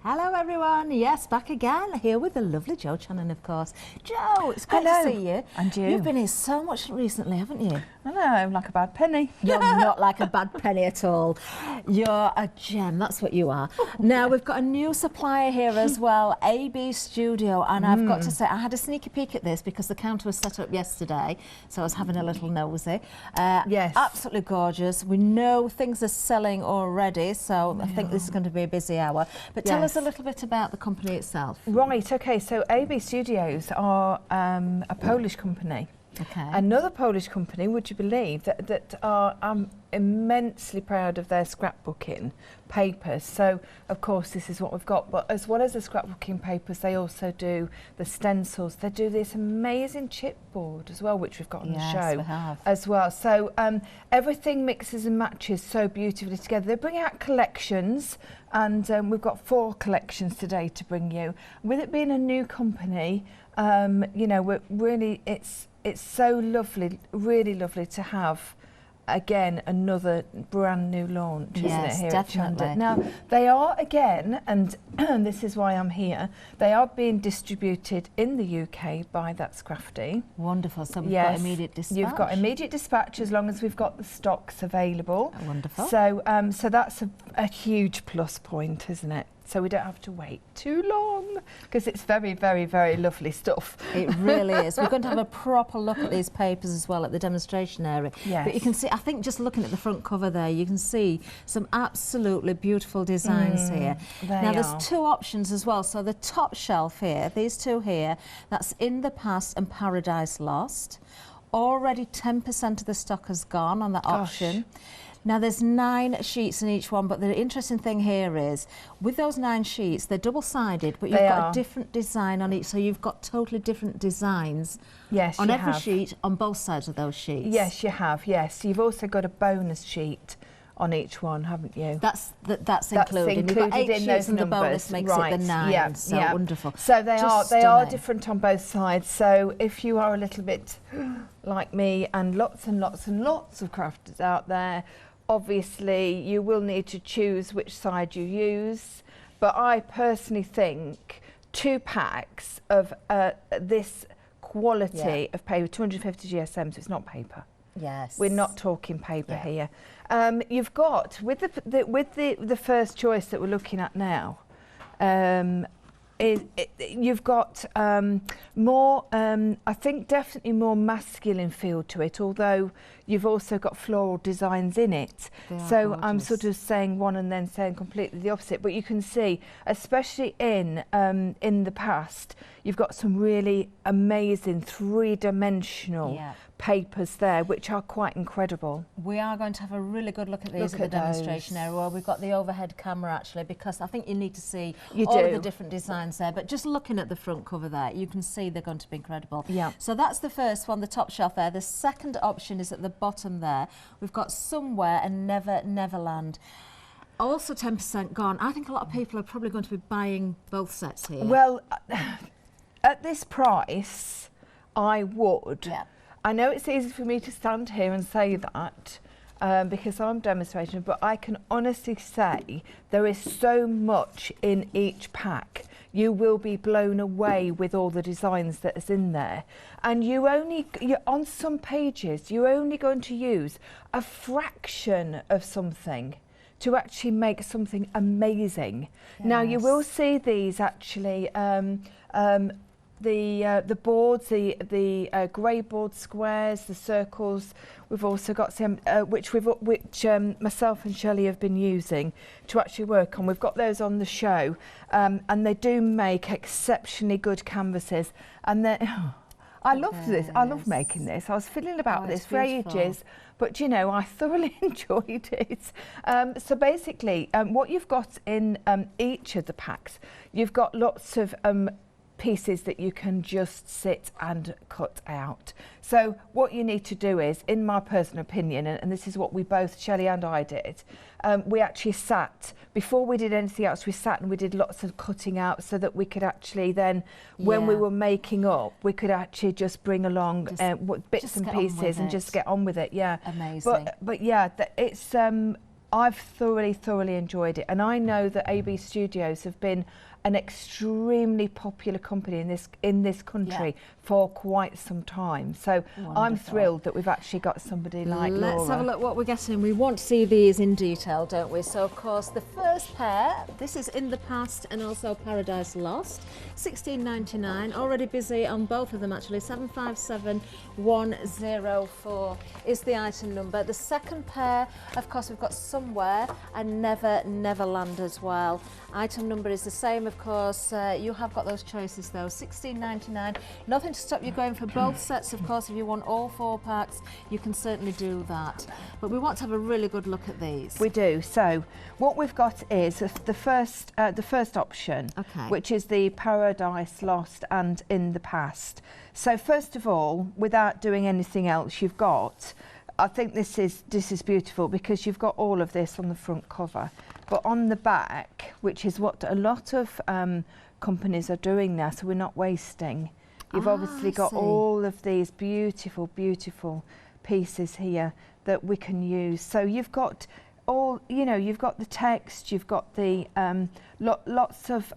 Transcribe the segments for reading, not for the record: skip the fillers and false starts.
Hello everyone, yes, back again, here with the lovely Jo Channon, of course. Jo, it's great to see you. And you. You've been here so much recently, haven't you? I know, I'm like a bad penny. You're not like a bad penny at all. You're a gem, that's what you are. Now, we've got a new supplier here as well, AB Studio, and I've got to say, I had a sneaky peek at this because the counter was set up yesterday, so I was having a little nosy. Yes. Absolutely gorgeous. We know things are selling already, so I think this is going to be a busy hour. But tell us a little bit about the company itself. Right, okay, so AB Studios are a Polish company. Okay. Another Polish company, would you believe, that are immensely proud of their scrapbooking papers. So, of course, this is what we've got. But as well as the scrapbooking papers, they also do the stencils. They do this amazing chipboard as well, which we've got on the show we have. as well. So everything mixes and matches so beautifully together. They bring out collections, and we've got 4 collections today to bring you. With it being a new company, you know, we're really, it's so lovely, really lovely to have, again, another brand new launch, isn't it, here at Channon? Now, they are, again, and this is why I'm here, they are being distributed in the UK by That's Crafty. Wonderful, so we've got immediate dispatch. You've got immediate dispatch as long as we've got the stocks available. Oh, wonderful. So, so that's a huge plus point, isn't it? So we don't have to wait too long, because it's very, very, very lovely stuff. It really is. We're going to have a proper look at these papers as well at the demonstration area. Yes. But you can see, I think just looking at the front cover there, you can see some absolutely beautiful designs here. Now there's 2 options as well. So the top shelf here, these 2 here, that's In the Past and Paradise Lost. Already 10% of the stock has gone on that option. Now there's 9 sheets in each one, but the interesting thing here is, with those 9 sheets, they're double-sided, but you've got a different design on each, so you've got totally different designs on every sheet, on both sides of those sheets. Yes, you have, yes. You've also got a bonus sheet on each one, haven't you? That's included. You've got 8 in sheets those and numbers. the bonus makes it the 9, so wonderful. So they are different on both sides, so if you are a little bit like me and lots and lots and lots of crafters out there, obviously you will need to choose which side you use, but I personally think 2 packs of this quality of paper, 250 GSM, so it's not paper. Yes. We're not talking paper here. You've got, with the first choice that we're looking at now, you've got more, I think definitely more masculine feel to it, although you've also got floral designs in it. So gorgeous. I'm sort of saying one and then saying completely the opposite, but you can see, especially in the past, you've got some really amazing 3-dimensional papers there, which are quite incredible. We are going to have a really good look at these at the demonstration area, where we've got the overhead camera actually, because I think you need to see all of the different designs there, but just looking at the front cover there, you can see they're going to be incredible. Yeah. So that's the first one, the top shelf there. The second option is at the bottom there. We've got Somewhere and Neverland. Also 10% gone. I think a lot of people are probably going to be buying both sets here. Well, at this price, I would. Yeah. I know it's easy for me to stand here and say that because I'm demonstrating, but I can honestly say there is so much in each pack. You will be blown away with all the designs that is in there. And you're on some pages, you're only going to use a fraction of something to actually make something amazing. Yes. Now you will see these actually, the boards, the grey board squares, the circles. We've also got some which myself and Shelley have been using to actually work on. We've got those on the show, and they do make exceptionally good canvases. And I love this. I love making this. I was fiddling about this for ages, but you know, I thoroughly enjoyed it. So basically, what you've got in each of the packs, you've got lots of pieces that you can just sit and cut out. So what you need to do is, in my personal opinion, and this is what we both, Shelley and I, did, we actually sat, before we did anything else, we sat and we did lots of cutting out so that we could actually then, when we were making up, we could actually just bring along bits and pieces and just get on with it. Yeah. Amazing. But yeah, it's I've thoroughly enjoyed it, and I know that AB Studios have been an extremely popular company in this country for quite some time. So Wonderful. I'm thrilled that we've actually got somebody like Laura. Let's have a look what we're getting. We want to see these in detail, don't we? So of course the first pair, this is In the Past and also Paradise Lost, £16.99. Already busy on both of them actually. 757104 is the item number. The second pair, of course, we've got Somewhere and Neverland as well. Item number is the same, of course. You have got those choices though. £16.99. Nothing to stop you going for both sets, of course. If you want all 4 packs, you can certainly do that. But we want to have a really good look at these. We do. So what we've got is the first option, which is the Paradise Lost and In the Past. So first of all, without doing anything else, you've got, I think this is beautiful because you've got all of this on the front cover, but on the back, which is what a lot of companies are doing now, so we're not wasting. You've obviously got all of these beautiful pieces here that we can use. So you've got all, you've got the text, you've got the lots of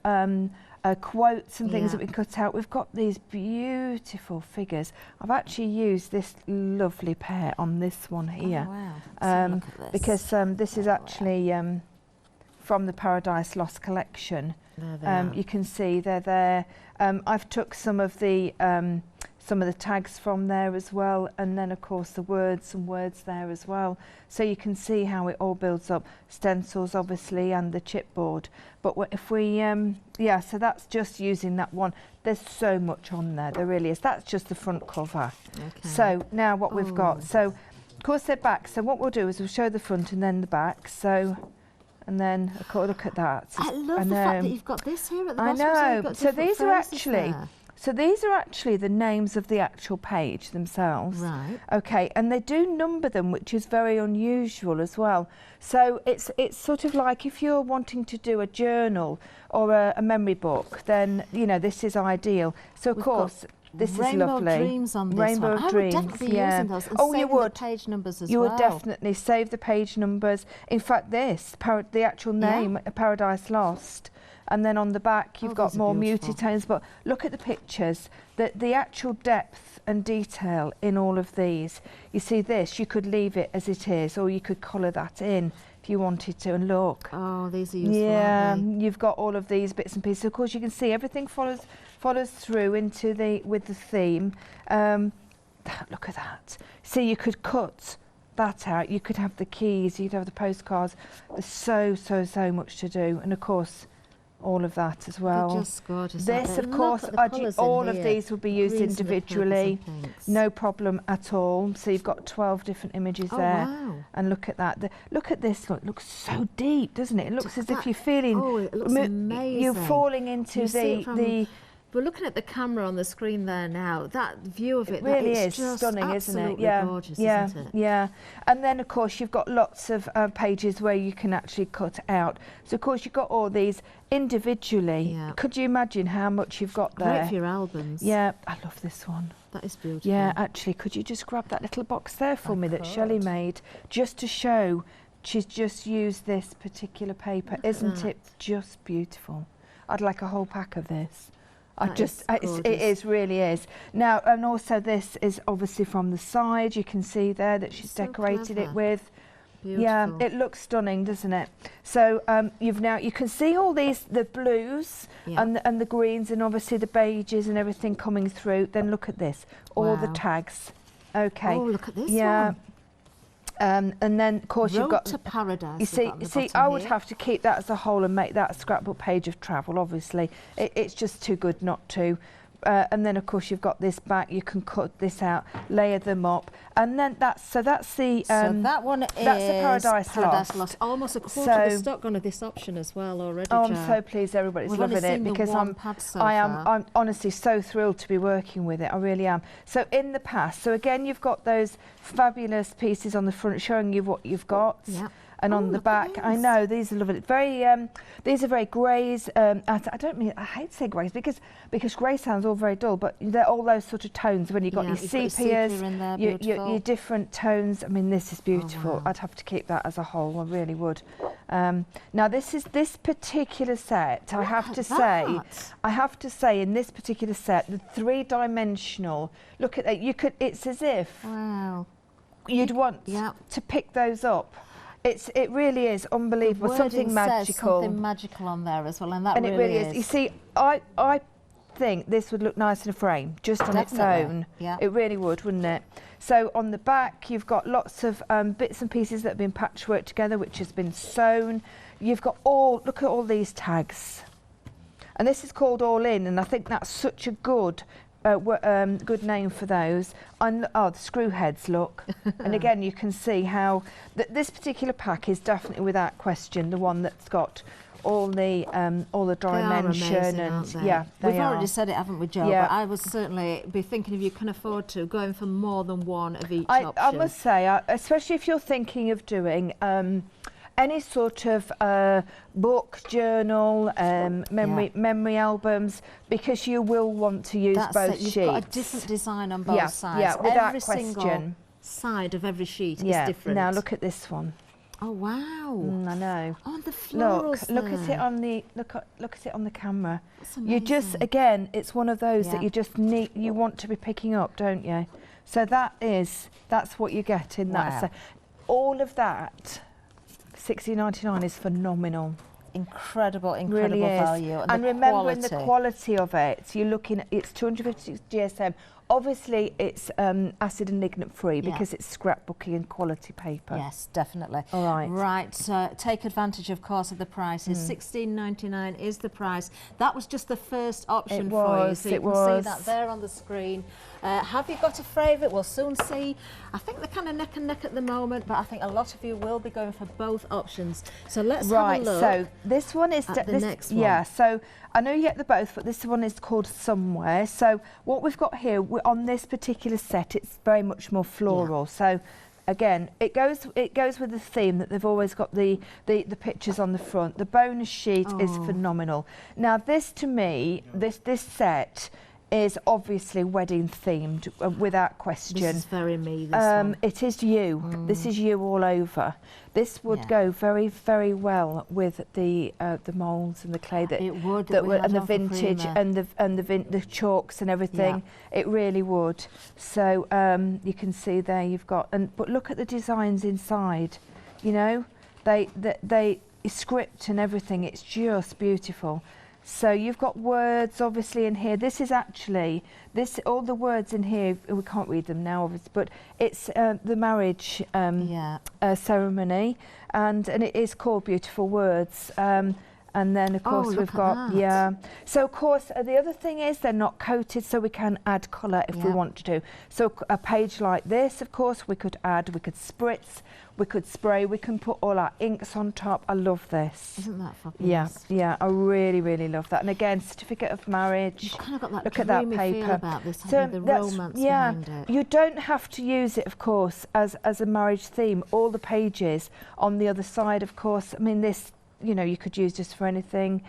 quotes and things that we cut out. We've got these beautiful figures. I've actually used this lovely pair on this one here. Oh, wow. Look at this. Because this is actually from the Paradise Lost collection. You can see they're there. I've took some of the tags from there as well, and then of course the words there as well. So you can see how it all builds up. Stencils obviously and the chipboard. But if we, so that's just using that one. There's so much on there, there really is. That's just the front cover. Okay. So now what we've got, so of course they're back. So what we'll do is we'll show the front and then the back. So. And then look at that. I love the fact that you've got this here at the bottom. I know. So these are actually the names of the actual page themselves. Right. Okay, and they do number them, which is very unusual as well. So it's sort of like if you're wanting to do a journal or a memory book, then this is ideal. So of course. This is lovely. Rainbow Dreams on this Rainbow one. Dreams, I would definitely be using those and you saving would. the page numbers as you well. would definitely save the page numbers. In fact, the actual name, Paradise Lost, and then on the back you've got more muted tones. But look at the pictures, the actual depth and detail in all of these. You see this, you could leave it as it is, or you could colour that in if you wanted to. And look. Oh, these are useful. Yeah, aren't they? you've got all of these bits and pieces. Of course, you can see everything follows through into with the theme. Look at that. See, you could cut that out. You could have the keys. You could have the postcards. There's so much to do, and of course, all of that as well. They're just gorgeous. This, of course, all of these will be used individually. No problem at all. So you've got 12 different images there. Wow. And look at that. Look at this. Look, it looks so deep, doesn't it? It looks as if you're feeling. Oh, it looks amazing. You're falling into the. We're looking at the camera on the screen there now. That view of it really is just stunning, isn't it? Yeah, gorgeous, isn't it? Yeah. And then of course you've got lots of pages where you can actually cut out. So of course you've got all these individually. Yeah. Could you imagine how much you've got there? Great for your albums. Yeah, I love this one. That is beautiful. Yeah, actually, could you just grab that little box there for me that Shelley made, just to show she's just used this particular paper. Isn't it just beautiful? I'd like a whole pack of this. It really is. Now, and also this is obviously from the side. You can see there that she's decorated it with. Beautiful. Yeah, it looks stunning, doesn't it? So you can see all these, the blues and the greens, and obviously the beiges and everything coming through. Then look at this, all the tags. Okay. Oh, look at this one. And then of course you've got to Paradise. You see, I would have to keep that as a whole and make that a scrapbook page of travel. Obviously, it's just too good not to. And then of course you've got this back. You can cut this out, layer them up, and then that's the. So that one is that's the Paradise Lost. Almost a quarter of the stock on this option as well already. Oh, I'm so pleased everybody's loving it, because I'm honestly so thrilled to be working with it. I really am. So In the Past. So again, you've got those fabulous pieces on the front showing you what you've got. Yeah. And on the back, I know these are lovely. These are very greys. I hate to say greys because grey sounds all very dull, but they're all those sort of tones. When you've got your sepias, your different tones. I mean, this is beautiful. Wow. I'd have to keep that as a whole. I really would. Now this particular set, I have to say, in this particular set, the 3-dimensional. Look at that. It's as if you'd want to pick those up. It really is unbelievable. Something magical. Something magical on there as well, and it really is. You see, I think this would look nice in a frame, just on its own. Yeah. It really would, wouldn't it? So on the back, you've got lots of bits and pieces that have been patchworked together, which has been sewn. You've got look at all these tags. And this is called All In, and I think that's such a good good name for those. The screw heads, look. And again, you can see how this particular pack is definitely, without question, the one that's got all the dimension, and we've already said it, haven't we, Jo? But I would certainly be thinking, if you can afford to, going for more than one of each option. I must say, especially if you're thinking of doing any sort of book, journal, memory albums, because you will want to use both sheets. You've got a different design on both sides. Yeah, without every question. Single side of every sheet is different. Now look at this one. Oh wow! I know. Oh, and the florals look at it on the look at it on the camera. That's amazing. You just, again, it's one of those that you just need. You want to be picking up, don't you? So that's what you get in that. So all of that, £16.99 is phenomenal. Incredible Really is. value. And remembering the quality of it, you're looking at, it's 250 GSM. Obviously, it's acid and lignin free because it's scrapbooking and quality paper. Yes, definitely. All right. Right, take advantage, of course, of the prices. £16.99 is the price. That was just the first option for you, so you can see that there on the screen. Have you got a favourite? We'll soon see. I think they're kind of neck and neck at the moment, but I think a lot of you will be going for both options. So let's have a look. So this one is at the next one. Yeah, so I know you get the both, but this one is called Somewhere. So what we've got here on this particular set, it's very much more floral. So again, it goes with the theme that they've always got the pictures on the front. The bonus sheet is phenomenal. Now this, to me, this set is obviously wedding themed, without question. This is very me, this one. It is you. This is you all over. This would go very, very well with the moulds and the clay and the vintage and the chalks and everything. It really would. So you can see there you've got, but look at the designs inside. You know, they script and everything. It's just beautiful. So you've got words obviously in here. This is actually, all the words in here, we can't read them now obviously, but it's the marriage ceremony, and it is called Beautiful Words. And then of course we've got, so of course the other thing is they're not coated, so we can add colour if we want to do. So a page like this, of course, we could spritz, we could spray, we can put all our inks on top. I love this. Isn't that fabulous? Yeah, I really, really love that. And again, certificate of marriage. You've kind of got that look at that paper. Feel about this, the romance behind it. You don't have to use it, of course, as a marriage theme. All the pages on the other side, of course. I mean, this, you know, you could use this for anything.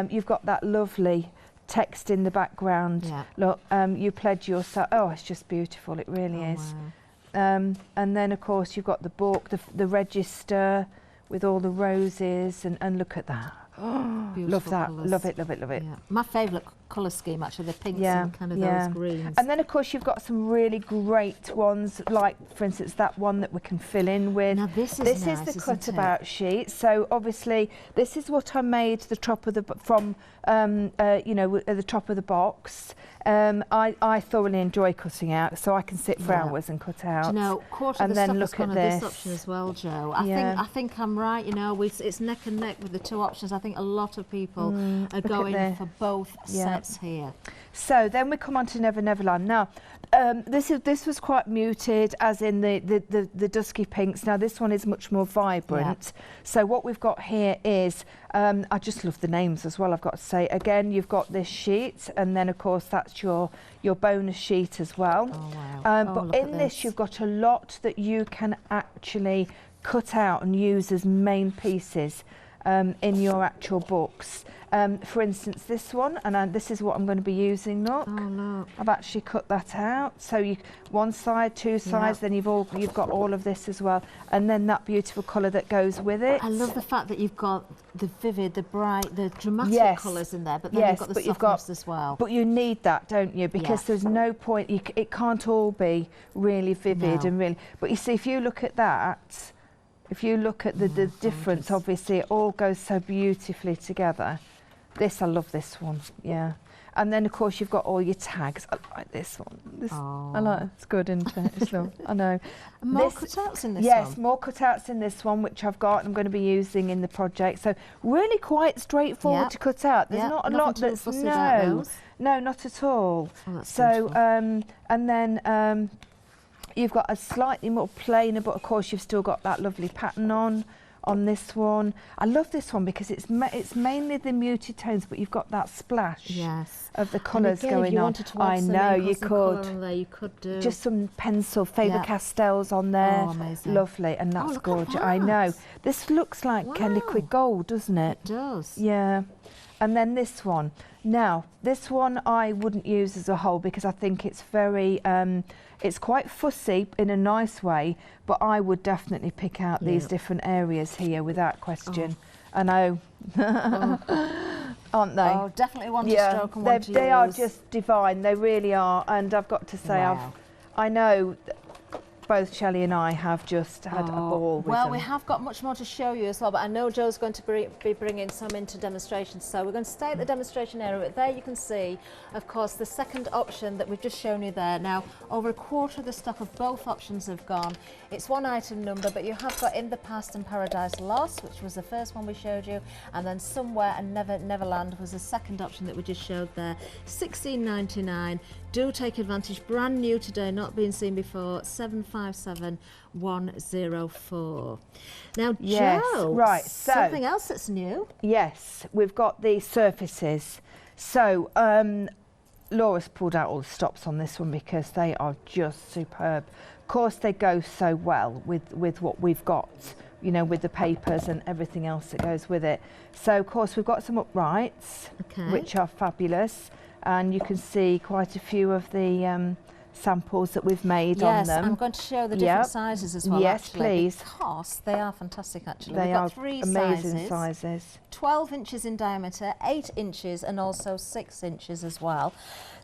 You've got that lovely text in the background. Yeah. Look, you pledge yourself. Oh, it's just beautiful. It really is. Wow. And then, of course, you've got the book, the register with all the roses, and look at that. Oh, love that. Colours. Love it, love it, love it. Yeah. My favourite colour scheme, actually, the pinks and kind of those greens. And then, of course, you've got some really great ones, like, for instance, that one that we can fill in with. Now, this is nice, the cut-about sheet. So, obviously, this is what I made the top of the you know, at the top of the box. I thoroughly enjoy cutting out, so I can sit for hours and cut out. Do you know, quarter of the stuff has gone on this option as well, Jo. I think I'm right. You know, it's neck and neck with the two options. I think a lot of people are going for both sets here. So then we come on to Never Neverland. Now, this was quite muted, as in the dusky pinks. Now this one is much more vibrant. So what we've got here is, I just love the names as well, I've got to say. Again, you've got this sheet, and then of course that's your bonus sheet as well. Oh, wow. But in this you've got a lot that you can actually cut out and use as main pieces in your actual books. For instance, this one, and this is what I'm going to be using. Look, I've actually cut that out. So you one side, two sides, then you've got all of this as well, and then that beautiful colour that goes with it. I love the fact that you've got the vivid, the bright, the dramatic colours in there, but then you've got the softness as well. But you need that, don't you? Because there's no point. It can't all be really vivid and really. But you see, if you look at that. If you look at the difference, obviously it all goes so beautifully together. I love this one, yeah. And then of course you've got all your tags. I like this one. I like it. It's good, isn't it? It's I know. And more cutouts in this one. Yes, more cutouts in this one, which I've got and I'm going to be using in the project. So really quite straightforward to cut out. There's not a lot that's no, not at all. Oh, that's so and then you've got a slightly more plainer, but of course you've still got that lovely pattern on this one. I love this one because it's mainly the muted tones, but you've got that splash of the colours going on. I know you could do just some pencil Faber-Castells on there. Oh, amazing. Lovely, and that's gorgeous. I know. This looks like a liquid gold, doesn't it? It does. Yeah. And then this one. Now, this one I wouldn't use as a whole because I think it's very, it's quite fussy in a nice way, but I would definitely pick out these different areas here without question. I know, aren't they? Oh, definitely one to stroke and one to use. They are just divine, they really are, and I've got to say, I know both Shelley and I have just had a ball with them. We have got much more to show you as well, but I know Joe's going to be bringing some into demonstrations, so we're going to stay at the demonstration area. But there you can see, of course, the second option that we've just shown you there. Now, over a quarter of the stock of both options have gone. It's one item number, but you have got In the Past and Paradise Lost, which was the first one we showed you, and then Somewhere and Neverland was the second option that we just showed there. $16.99. Do take advantage, brand new today, not being seen before, 757104. Now, Joe, right, so something else that's new. Yes, we've got the surfaces. So, Laura's pulled out all the stops on this one because they are just superb. Of course, they go so well with what we've got, you know, with the papers and everything else that goes with it. So, of course, we've got some uprights, which are fabulous. And you can see quite a few of the samples that we've made on them. Yes, I'm going to show the different sizes as well. Yes, please. Because they are fantastic, actually. They We've got three amazing sizes. 12 inches in diameter, 8 inches, and also 6 inches as well.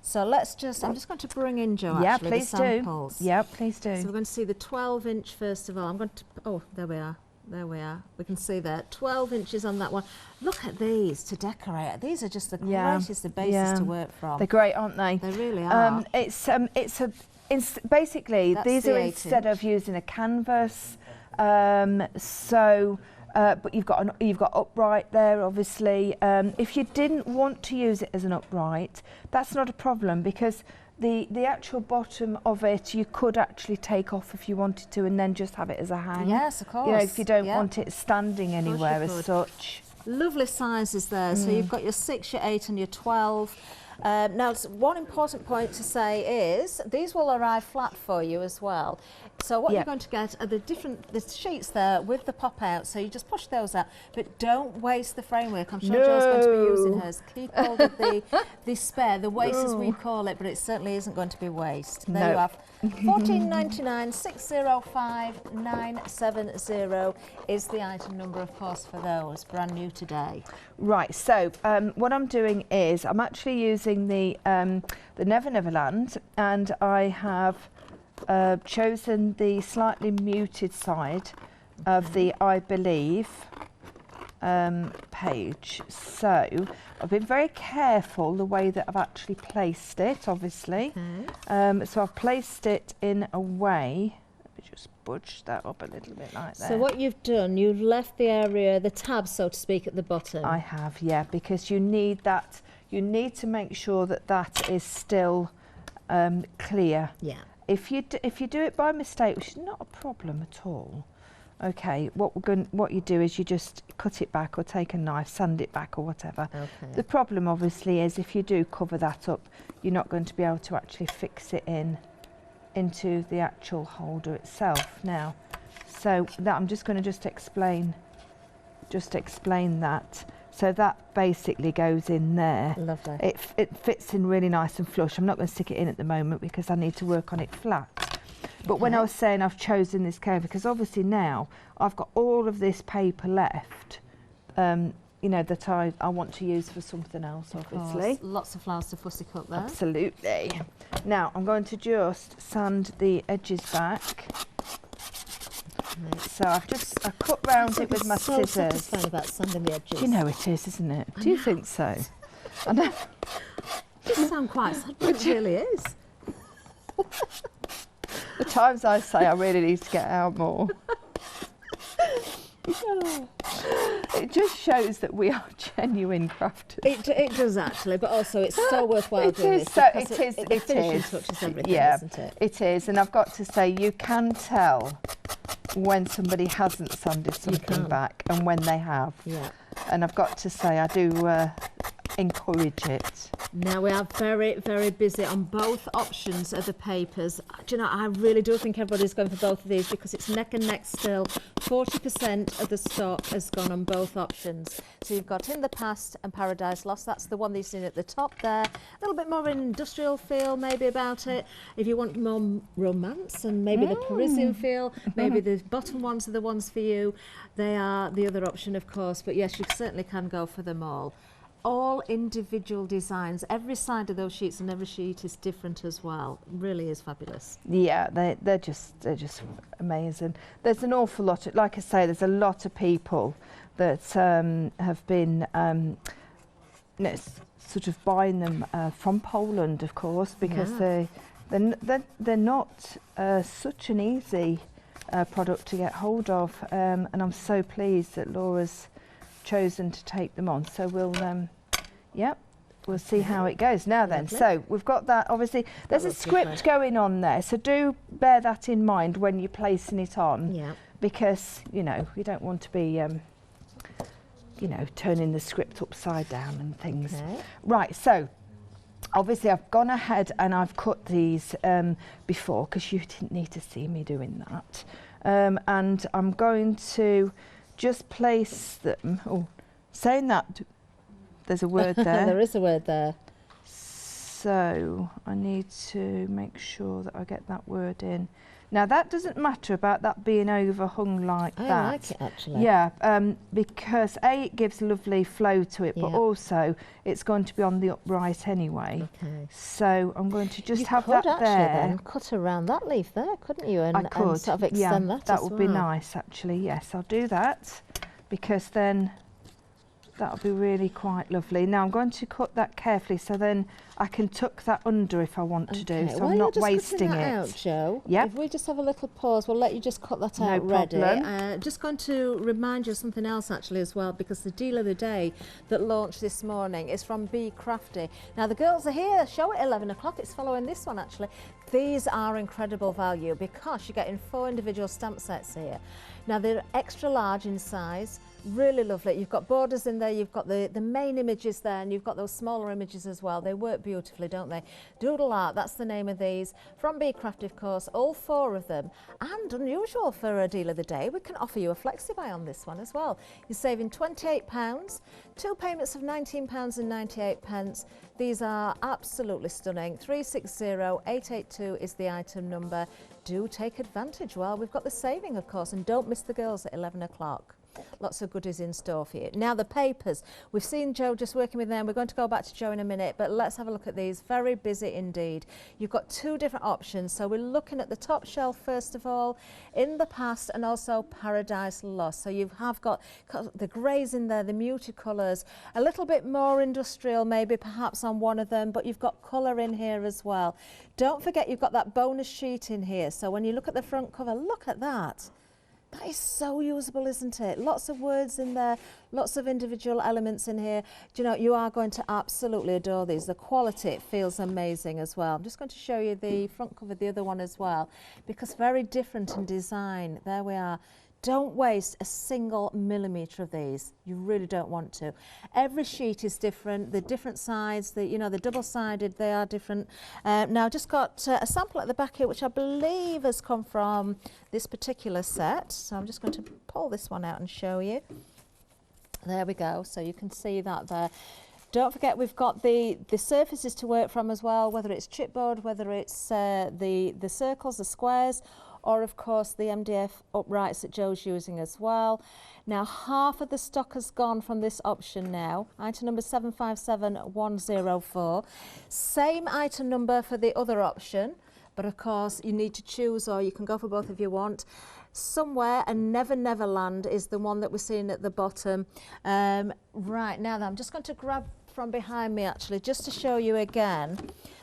So let's just, I'm just going to bring in, Joe, actually, the samples. Yeah, please do. So we're going to see the 12 inch first of all. I'm going to, oh, there we are. There we are. We can see there, 12 inches on that one. Look at these to decorate. These are just the greatest the basis to work from. They're great, aren't they? They really are. Basically, that's these are instead of using a canvas. But you've got upright there, obviously. If you didn't want to use it as an upright, that's not a problem because the actual bottom of it you could actually take off if you wanted to and then just have it as a hang. Yes, of course. You know, if you don't want it standing anywhere as such. Lovely sizes there. So you've got your 6, your 8 and your 12. Now, one important point to say is these will arrive flat for you as well. So what you're going to get are the sheets there with the pop out. So you just push those out, but don't waste the framework. I'm sure Jo's going to be using hers. Keep hold of the spare, the waste as we call it, but it certainly isn't going to be waste. There you have. $14.99, 605970 is the item number, of course, for those brand new today. Right. So what I'm doing is I'm actually using the Neverland, and I have chosen the slightly muted side of the I Believe page. So I've been very careful the way that I've actually placed it, obviously. So I've placed it in a way, let me just budge that up a little bit like that. So what you've done, you've left the area, the tab, so to speak, at the bottom. I have, yeah, because you need that, you need to make sure that that is still clear. Yeah. If you do it by mistake, which is not a problem at all, okay, what you do is you just cut it back or take a knife, sand it back or whatever. Okay. The problem obviously is if you do cover that up, you're not going to be able to actually fix it into the actual holder itself. Now, So that I'm just going to explain that. So that basically goes in there. Lovely. It fits in really nice and flush. I'm not going to stick it in at the moment because I need to work on it flat. But when I was saying I've chosen this colour, because obviously now I've got all of this paper left, you know, that I want to use for something else, obviously. Lots of flowers to fussy cut there. Absolutely. Now I'm going to just sand the edges back. So I cut round it with my scissors. Satisfying about sanding the edges. You know it is, isn't it? Do you think so? I know. It doesn't sound quite sad, but it really is. The times I say I really need to get out more. It just shows that we are genuine crafters. It does actually, but also it's so worthwhile doing this. The finishing touches everything, yeah, isn't it? It is, and I've got to say, you can tell when somebody hasn't sanded something back and when they have. Yeah. And I've got to say, I do encourage it. Now we are very, very busy on both options of the papers. Do you know, I really do think everybody's going for both of these because it's neck and neck still. 40% of the stock has gone on both options. So you've got In the Past and Paradise Lost. That's the one that you've seen at the top there. A little bit more of an industrial feel maybe about it. If you want more romance and maybe the Parisian feel, maybe the bottom ones are the ones for you. They are the other option, of course. But yes, you certainly can go for them all. All individual designs. Every side of those sheets and every sheet is different as well. Really is fabulous. Yeah, they're just amazing. There's an awful lot. Like I say, there's a lot of people that have been sort of buying them from Poland, of course, because they're not such an easy product to get hold of, and I'm so pleased that Laura's chosen to take them on. So we'll see how it goes. Now then, so we've got that. Obviously, there's a script going on there, so do bear that in mind when you're placing it on. Yeah. Because you know you don't want to be, you know, turning the script upside down and things. Okay. Right. So obviously, I've gone ahead and I've cut these before because you didn't need to see me doing that. And I'm going to just place them. Oh, saying that. There's a word there. There is a word there. So I need to make sure that I get that word in. Now that doesn't matter about that being overhung like that. I like it actually. Yeah, because it gives lovely flow to it, but also it's going to be on the upright anyway. Okay. So I'm going to just have that that there. there. Cut around that leaf there, couldn't you? And, I could. and sort of extend that. That would be nice actually. Yes, I'll do that because then that'll be really quite lovely. Now I'm going to cut that carefully so then I can tuck that under if I want to do, so I'm not wasting it. Out, Jo, Yep. if we just have a little pause, we'll let you just cut that out ready. Just going to remind you of something else actually as well, because the deal of the day that launched this morning is from Be Crafty. Now the girls are here, show at 11 o'clock, it's following this one actually. These are incredible value because you're getting 4 individual stamp sets here. Now they're extra large in size, really lovely. You've got borders in there, you've got the main images there, and you've got those smaller images as well. They work beautifully, don't they? Doodle Art, that's the name of these. From Be Crafty, of course, all 4 of them. And unusual for a deal of the day, we can offer you a flexi-buy on this one as well. You're saving £28, 2 payments of £19.98. These are absolutely stunning. 360882 is the item number. Do take advantage while we've got the saving, of course, and don't miss the girls at 11 o'clock. Lots of goodies in store for you. Now the papers, we've seen Jo just working with them. We're going to go back to Jo in a minute, but let's have a look at these. Very busy indeed. You've got 2 different options. So we're looking at the top shelf first of all, In the Past and also Paradise Lost. So you have got the greys in there, the muted colours, a little bit more industrial maybe perhaps on one of them, but you've got colour in here as well. Don't forget you've got that bonus sheet in here. So when you look at the front cover, look at that. That is so usable, isn't it? Lots of words in there, lots of individual elements in here. Do you know, you are going to absolutely adore these. The quality feels amazing as well. I'm just going to show you the front cover, the other one as well, because very different in design. There we are. don't waste a single millimetre of these. You really don't want to. Every sheet is different. The different sides, you know, the double-sided, they are different. Now, I've just got a sample at the back here, which I believe has come from this particular set. So I'm just going to pull this one out and show you. There we go. So you can see that there. Don't forget, we've got the surfaces to work from as well, whether it's chipboard, whether it's the circles, the squares, or of course the MDF uprights that Joe's using as well. Now, half of the stock has gone from this option now. Item number 757104. Same item number for the other option, but of course you need to choose, or you can go for both if you want. Somewhere, and Never Neverland is the one that we're seeing at the bottom. Right, now I'm just going to grab from behind me actually, just to show you again.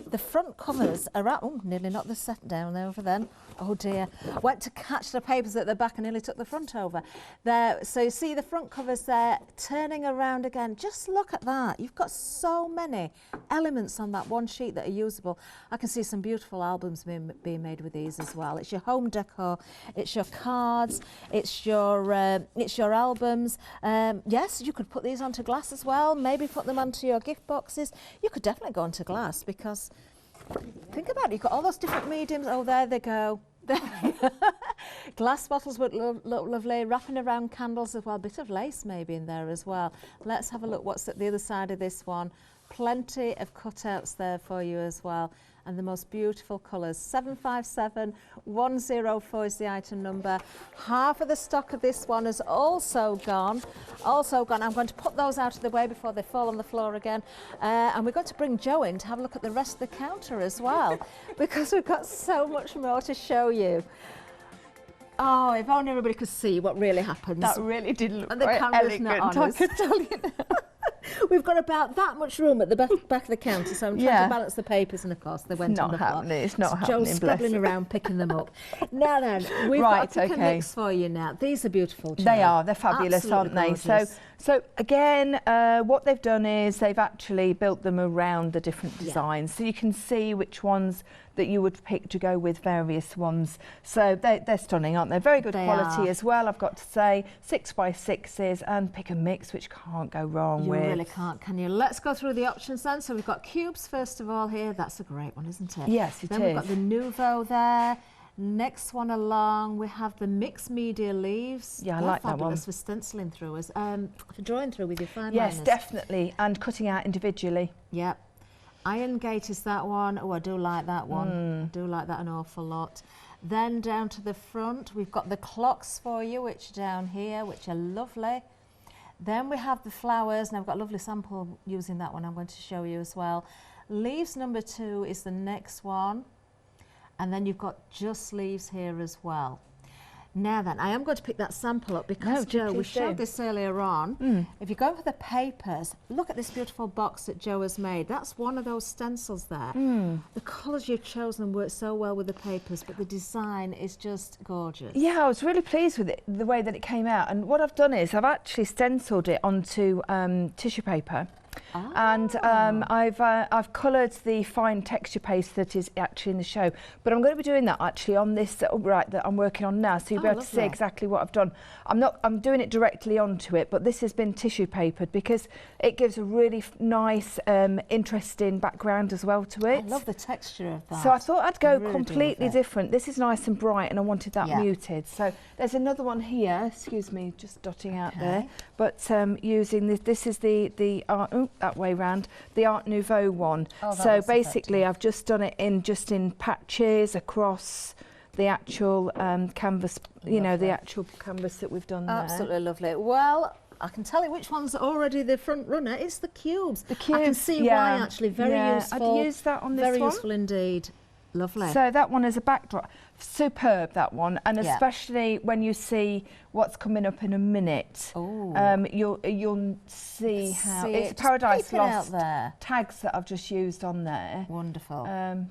The front covers are out. Oh, nearly knocked the set down there over then. Oh dear. Went to catch the papers at the back and nearly took the front over. There, so you see the front covers there, turning around again. Just look at that. You've got so many elements on that one sheet that are usable. I can see some beautiful albums being made with these as well. It's your home decor, it's your cards, it's your albums. Yes, you could put these onto glass as well, maybe put them onto your gift boxes. You could definitely go onto glass, because think about it, you've got all those different mediums. Oh, there they go. Glass bottles would look lovely, wrapping around candles as well, a bit of lace maybe in there as well. Let's have a look what's at the other side of this one. Plenty of cutouts there for you as well, and the most beautiful colours. 757104 is the item number. Half of the stock of this one is also gone. I'm going to put those out of the way before they fall on the floor again, and we're going to bring Joe in to have a look at the rest of the counter as well, because we've got so much more to show you. Oh, if only everybody could see what really happens. That really did look and the quite camera's elegant, not on I us. could tell you. We've got about that much room at the back of the counter, so I'm trying to balance the papers, and of course they went on the floor. It's not happening. Joe's scrabbling around picking them up. Now then, we've got a pick and mix for you now. These are beautiful, Joe. They are. They're fabulous, Absolutely aren't they? gorgeous. So again, what they've done is they've actually built them around the different designs, so you can see which ones that you would pick to go with various ones. So they're stunning, aren't they? Very good quality as well, I've got to say. 6x6s and pick and mix, which can't go wrong with. You really can't, can you? Let's go through the options then. So we've got cubes first of all here. That's a great one, isn't it? Yes, it is. Then we've got the Nouveau there. Next one along, we have the mixed media leaves. Yeah, I like that one. Fabulous for stenciling through us, for drawing through with your fine Yes, liners. definitely, and cutting out individually. Yep. Iron Gate is that one. Oh, I do like that one. I do like that an awful lot. Then down to the front, we've got the clocks for you, which are down here, which are lovely. Then we have the flowers, and I've got a lovely sample using that one I'm going to show you as well. Leaves number 2 is the next one. And then you've got just leaves here as well. Now then, I am going to pick that sample up because, Joe, we showed this earlier on. If you go for the papers, look at this beautiful box that Joe has made. That's one of those stencils there. The colours you've chosen work so well with the papers, but the design is just gorgeous. Yeah, I was really pleased with it, the way that it came out. And what I've done is I've actually stenciled it onto tissue paper. And I've coloured the fine texture paste that is actually in the show, but I'm going to be doing that actually on this upright that I'm working on now, so you'll be able to see exactly what I've done. I'm doing it directly onto it, but this has been tissue papered because it gives a really nice, interesting background as well to it. I love the texture of that. So I thought I'd go completely different. This is nice and bright, and I wanted that muted. So there's another one here. Excuse me, just dotting out there. But using this, this is the that way round, the Art Nouveau one. So basically I've just done it in patches across the actual canvas, you know, the actual canvas that we've done there. Absolutely lovely. Well, I can tell you which one's already the front runner. It's the cubes. The cubes, I can see why, actually. Very useful. I'd use that on this one. Very useful indeed. Lovely. So that one is a backdrop. Superb, that one, and especially when you see what's coming up in a minute. You'll see how it's a Paradise Lost tags that I've just used on there. Wonderful.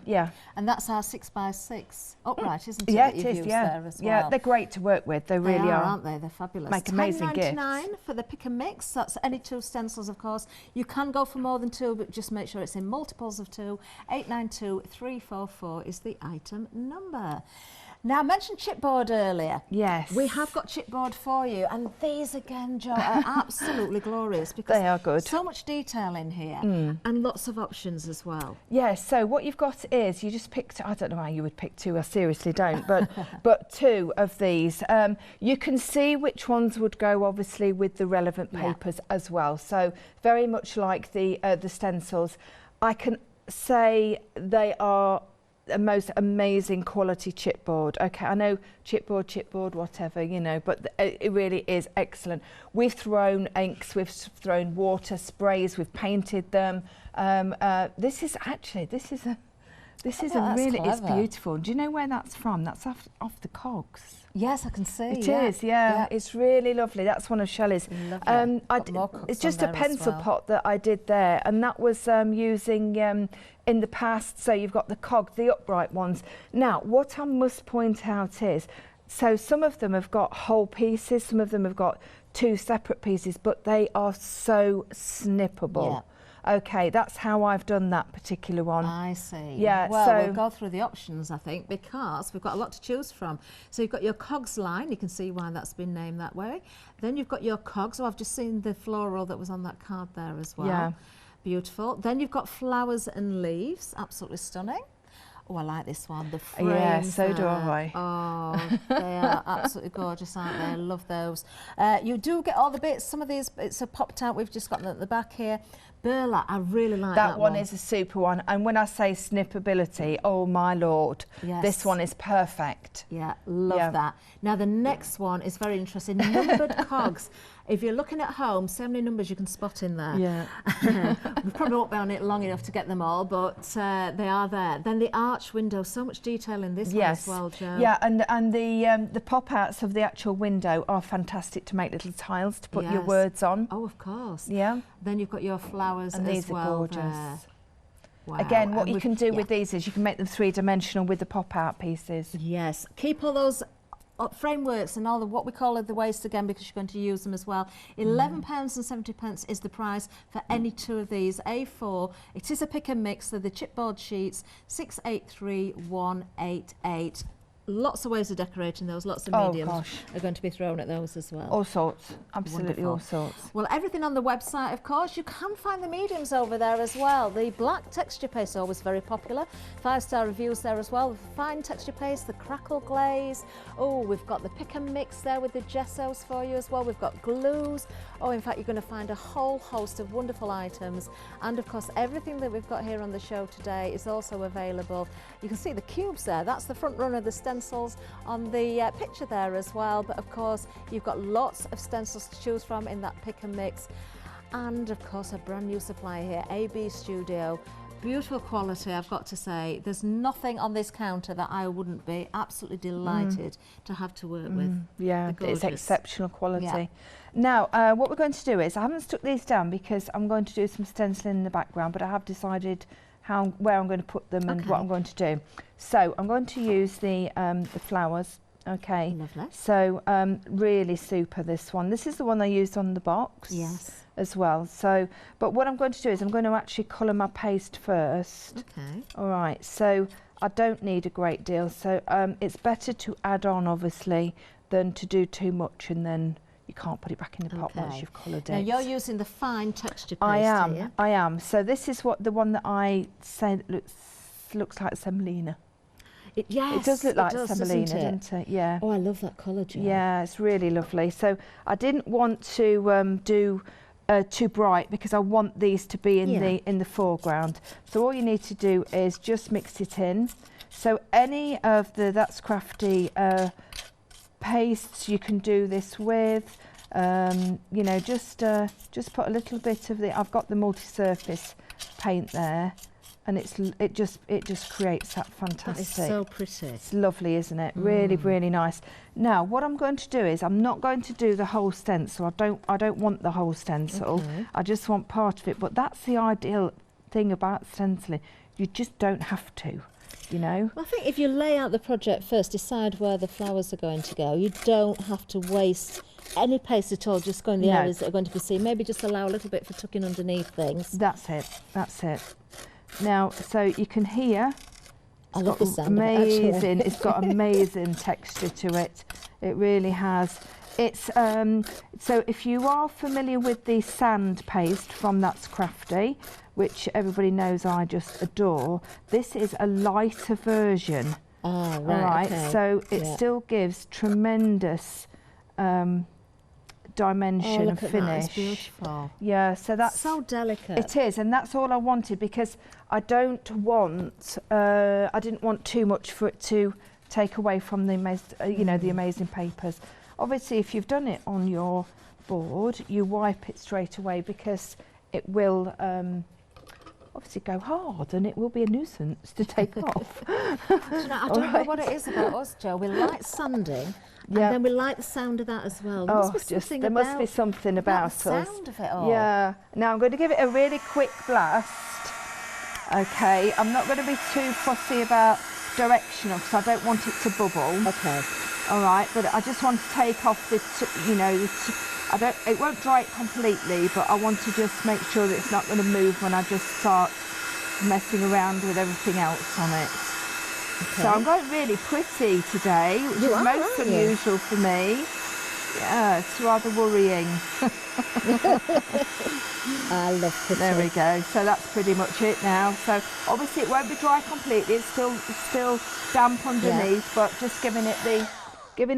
Yeah. And that's our 6x6 upright, isn't it? Yeah, that it you've is. used Yeah, there as well. yeah, they're great to work with. They really are, aren't they? They're fabulous. Make amazing gifts. $10.99 for the pick and mix. That's any 2 stencils, of course. You can go for more than 2, but just make sure it's in multiples of 2. 892344 is the item number. Now, I mentioned chipboard earlier. Yes. We have got chipboard for you, and these again, Jo, are absolutely glorious because they are good. So much detail in here and lots of options as well. Yes, so what you've got is you just picked, I don't know how you would pick two, I seriously don't, but two of these. You can see which ones would go obviously with the relevant papers as well. So very much like the stencils. I can say they are the most amazing quality chipboard. Okay, I know chipboard, whatever, you know, but it really is excellent. We've thrown inks, we've thrown water sprays, we've painted them. This is really, it's beautiful. Do you know where that's from? That's off the cogs. Yes, I can see. It is, yeah. It's really lovely. That's one of Shelley's. It's just a pencil pot that I did there, and that was using in the past. So you've got the cog, the upright ones. Now, what I must point out is, so some of them have got whole pieces, some of them have got two separate pieces, but they are so snippable. Yeah. Okay, that's how I've done that particular one. I see. Yeah, well, so we'll go through the options, I think, because we've got a lot to choose from. So you've got your cogs line, you can see why that's been named that way. Then you've got your cogs, so I've just seen the floral that was on that card there as well. Yeah. Beautiful. Then you've got flowers and leaves, absolutely stunning. Oh, I like this one, the frames. Yeah, so do I. Oh, they are absolutely gorgeous, aren't they? I love those. You do get all the bits. Some of these bits are popped out. We've just got them at the back here. Burlap, I really like that one. That one is a super one. And when I say snippability, oh my Lord, this one is perfect. Yeah, love that. Now the next one is very interesting. Numbered cogs. If you're looking at home, so many numbers you can spot in there. Yeah. We probably won't be on it long enough to get them all, but they are there. Then the arch window, so much detail in this one as well, Jo. Yeah, and the pop-outs of the actual window are fantastic to make little tiles to put your words on. Oh, of course. Yeah. Then you've got your flowers and as these well. Are gorgeous. There. Wow. Again, what you can do with these is you can make them three-dimensional with the pop-out pieces. Yes. Keep all those frameworks and all the what we call the waste again because you're going to use them as well. £11.70 is the price for any two of these. A4. It is a pick and mix. So the chipboard sheets 683188. Lots of ways of decorating those, lots of mediums are going to be thrown at those as well. All sorts, absolutely. Wonderful. All sorts. Well, everything on the website, of course. You can find the mediums over there as well. The black texture paste, always very popular. 5-star reviews there as well. The fine texture paste, the crackle glaze. Oh, we've got the pick and mix there with the gessos for you as well. We've got glues. Oh, in fact, you're going to find a whole host of wonderful items. And of course, everything that we've got here on the show today is also available. You can see the cubes there. That's the front runner, the stencils on the picture there as well. But of course, you've got lots of stencils to choose from in that pick and mix. And of course, a brand new supplier here, AB Studio. Beautiful quality, I've got to say. There's nothing on this counter that I wouldn't be absolutely delighted to have to work with. Yeah, it's exceptional quality. Yeah. Now, what we're going to do is, I haven't stuck these down because I'm going to do some stenciling in the background, but I have decided where I'm going to put them and what I'm going to do. So I'm going to use the flowers. Okay. Lovely. So really super, this one. This is the one I used on the box. Yes. As well. So, but what I'm going to do is I'm going to actually colour my paste first. Okay. All right. So I don't need a great deal. So it's better to add on, obviously, than to do too much and then you can't put it back in the pot once you've coloured it. Now you're using the fine texture paste. I am. So this is the one that I say looks like semolina. It does look like semolina, doesn't it? Yeah. Oh, I love that colour, Jo. Yeah, it's really lovely. So I didn't want to do too bright because I want these to be in the foreground. So all you need to do is just mix it in. So any of the That's Crafty pastes you can do this with. You know, just put a little bit of I've got the multi-surface paint there, and it just creates that fantastic. That is so pretty. It's lovely, isn't it? Really, really nice. Now, what I'm going to do is I'm not going to do the whole stencil. I don't want the whole stencil. Okay. I just want part of it. But that's the ideal thing about stenciling. You just don't have to. You know? Well, I think if you lay out the project first, decide where the flowers are going to go, you don't have to waste any paste at all, just go in the areas that are going to be seen. Maybe just allow a little bit for tucking underneath things. That's it. Now, so you can hear I love the sound of it, actually. Amazing. It's got amazing texture to it. It really has. It's so if you are familiar with the sand paste from That's Crafty, which everybody knows I just adore, this is a lighter version. Oh, right. All right. Okay. So it still gives tremendous dimension and finish. That. It's beautiful. Yeah, so that's so delicate. It is, and that's all I wanted, because I don't want I didn't want too much for it to take away from the the amazing papers. Obviously, if you've done it on your board, you wipe it straight away, because it will obviously go hard, and it will be a nuisance to take off. I don't know what it is about us, Jo. We like sanding. And then we like the sound of that as well. There must be something about us. The sound of it all. Yeah. Now I'm going to give it a really quick blast. Okay. I'm not going to be too fussy about directional, because I don't want it to bubble. Okay. All right. But I just want to take off the, it won't dry it completely, but I want to just make sure that it's not going to move when I just start messing around with everything else on it. Okay. So I'm going really pretty today, which is most unusual for me. Yeah, it's rather worrying. I love pretty. There we go. So that's pretty much it now. So obviously it won't be dry completely. It's still damp underneath, but just giving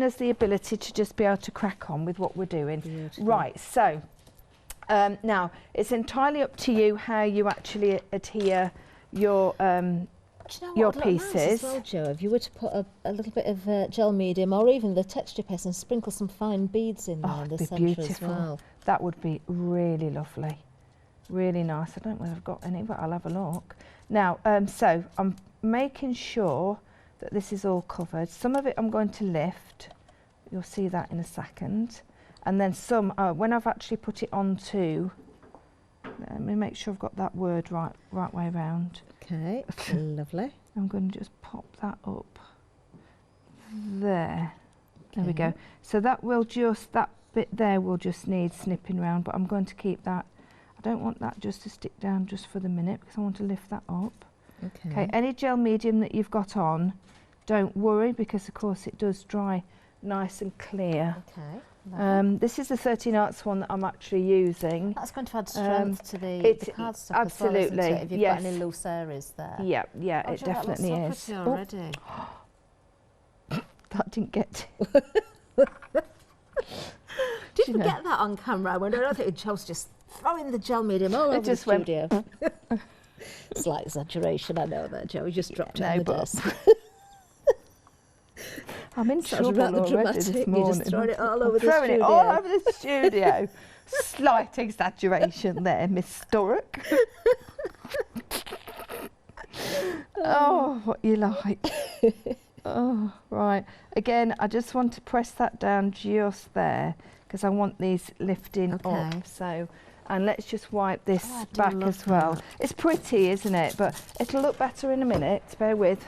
us the ability to just be able to crack on with what we're doing. Beautiful. Right. So now it's entirely up to you how you actually adhere your your pieces. Nice as well, Jo, if you were to put a little bit of gel medium or even the texture paste and sprinkle some fine beads in there in the centre as well. That would be really lovely, really nice. I don't know whether I've got any, but I'll have a look. Now, so I'm making sure that this is all covered. Some of it I'm going to lift. You'll see that in a second. And then some, when I've actually put it onto, let me make sure I've got that word right way around. Okay, lovely. I'm going to just pop that up there. There we go. So that bit there will just need snipping round, but I'm going to keep that. I don't want that just to stick down just for the minute, because I want to lift that up. Okay, any gel medium that you've got on, don't worry, because of course it does dry nice and clear. Okay. This is the 13 Arts one that I'm actually using. That's going to add strength to the cardstock absolutely, as well, isn't it? If you've got any loose areas there. Yeah, it definitely is. So already. That didn't get. Did you get that on camera? When I don't think Jo's just throwing the gel medium all over the studio. Slight exaggeration, I know that, Jo. You just dropped it on the desk. I'm in trouble already this morning. You're just throwing it all over the studio. Throwing it all over the studio. Slight exaggeration there, Miss Stork. Oh, what you like. Oh, right. Again, I just want to press that down just there, because I want these lifting up. So, and let's just wipe this back as well. It's pretty, isn't it? But it'll look better in a minute. Bear with.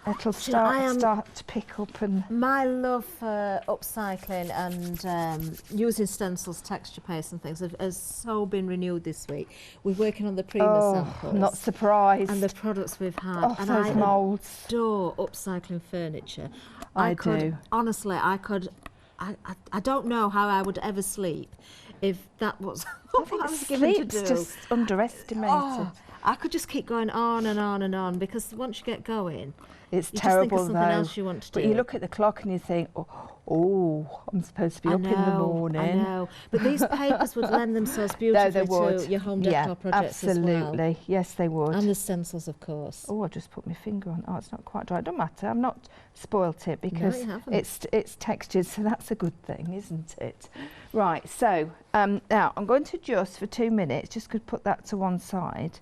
It'll start to pick up. And my love for upcycling and using stencils, texture paste and things has so been renewed this week. We're working on the Prima samples. Not surprised. And the products we've had. And those moulds. I adore upcycling furniture. I do. Honestly, I don't know how I would ever sleep if that was what I was given to do. Just underestimated. I could just keep going on and on and on, because once you get going, it's terrible just think of something else you want to do. But you look at the clock and you think, oh, I'm supposed to be up in the morning. I know. But these papers would lend themselves beautifully to your home decor projects absolutely. As well. Yes, they would. And the stencils, of course. Oh, I just put my finger on. Oh, it's not quite dry. It don't matter. I've not spoilt it, because it's textured, so that's a good thing, isn't it? Right. So now I'm going to just for 2 minutes. Just could put that to one side.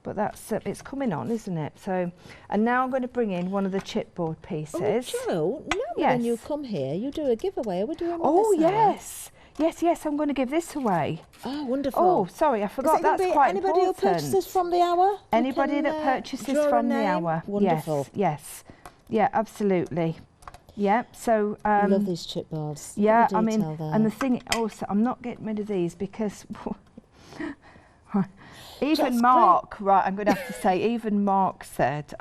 But that's it's coming on, isn't it? So, and now I'm going to bring in one of the chipboard pieces. Oh, Jo, when you come here, you do a giveaway. Are we doing one yes. Yes, I'm going to give this away. Oh, wonderful. Oh, sorry, I forgot. That's quite important. Anybody who purchases from the hour? Anybody that purchases from the hour. Wonderful. Yes. Yeah, absolutely. Yeah, so... I love these chipboards. Yeah, I mean, and the thing also, I'm not getting rid of these because... Even Mark, right, I'm going to have to say, even Mark said,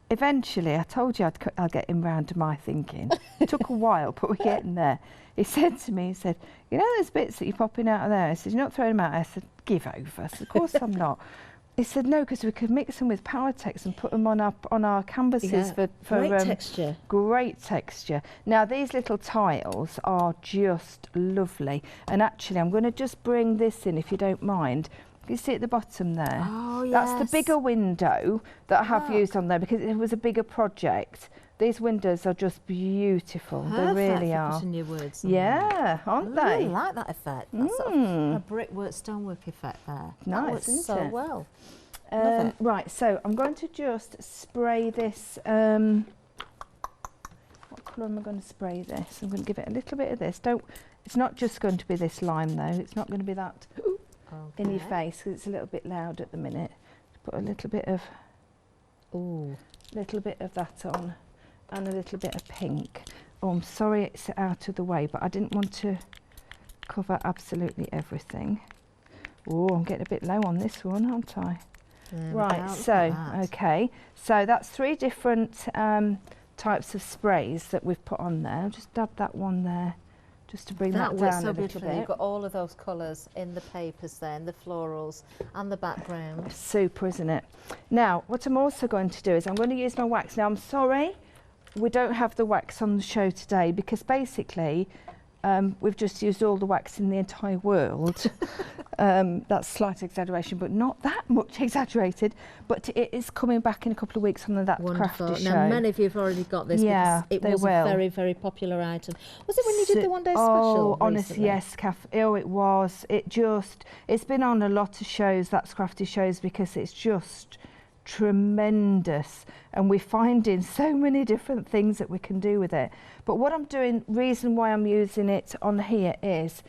eventually, I told you I'll get him round to my thinking. It took a while, but we're getting there. He said to me, he said, you know those bits that you're popping out of there? I said, you're not throwing them out. I said, give over. I said, of course I'm not. He said, no, because we could mix them with Powertex and put them on our canvases for great texture. Great texture. Now, these little tiles are just lovely. And actually, I'm going to just bring this in, if you don't mind. You see at the bottom there? Oh, yes. That's the bigger window that I have used on there because it was a bigger project. These windows are just beautiful. Perfect they really for are. Putting your words on yeah, aren't they? I really like that effect. That's sort of a brickwork, stonework effect there. Nice, that works isn't so it? well. Right, so I'm going to just spray this. What colour am I going to spray this? I'm going to give it a little bit of this. It's not just going to be this lime though. It's not going to be that in your face because it's a little bit loud at the minute. Put a little bit of that on and a little bit of pink. Oh, I'm sorry it's out of the way, but I didn't want to cover absolutely everything. Oh, I'm getting a bit low on this one, aren't I? Right, so, okay. So that's 3 different types of sprays that we've put on there. I'll just dab that one there, just to bring that down a little bit. You've got all of those colours in the papers there, in the florals and the background. Super, isn't it? Now, what I'm also going to do is I'm going to use my wax. Now, I'm sorry, we don't have the wax on the show today because basically we've just used all the wax in the entire world. That's slight exaggeration, but not that much exaggerated. But it is coming back in a couple of weeks on the That's Wonderful. Crafty Now, show. many of you have already got this yeah, because it was a very, very popular item. Was it when you did the one-day special Oh, honestly, recently? yes, Kath. Oh, it was. It's been on a lot of shows, That's Crafty shows, because it's just tremendous. And we're finding so many different things that we can do with it. But what I'm doing, reason why I'm using it on here is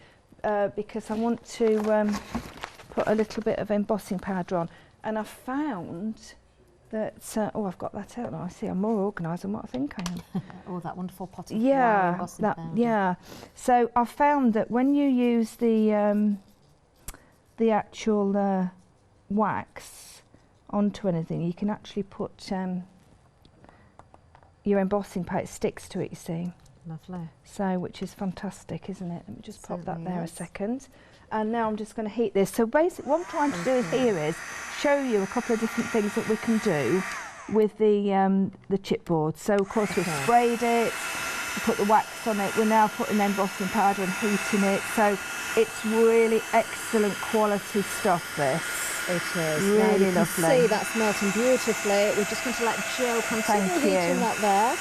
because I want to put a little bit of embossing powder on. And I found that, I've got that out now. I see I'm more organised than what I think I am. Oh, that wonderful pot of embossing powder. Yeah. So I found that when you use the actual wax onto anything, you can actually put your embossing powder. It sticks to it, you see. Lovely. So, which is fantastic, isn't it? Let me just pop that there is. a second. And now I'm just going to heat this. So basically what I'm trying to do here is show you a couple of different things that we can do with the chipboard. So of course we've sprayed it, we put the wax on it, we're now putting embossing powder and heating it. So it's really excellent quality stuff, this. It is. Really now you lovely. can see that's melting beautifully. We're just going to let Jo continue heating that there.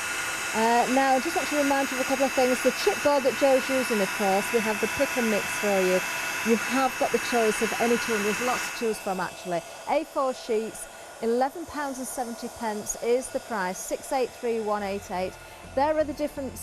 Now, I just want to remind you of a couple of things. The chipboard that Jo's using, of course, we have the pick and mix for you. You have got the choice of any two, and there's lots to choose from actually. A4 sheets, £11.70 is the price, 683188. There are the different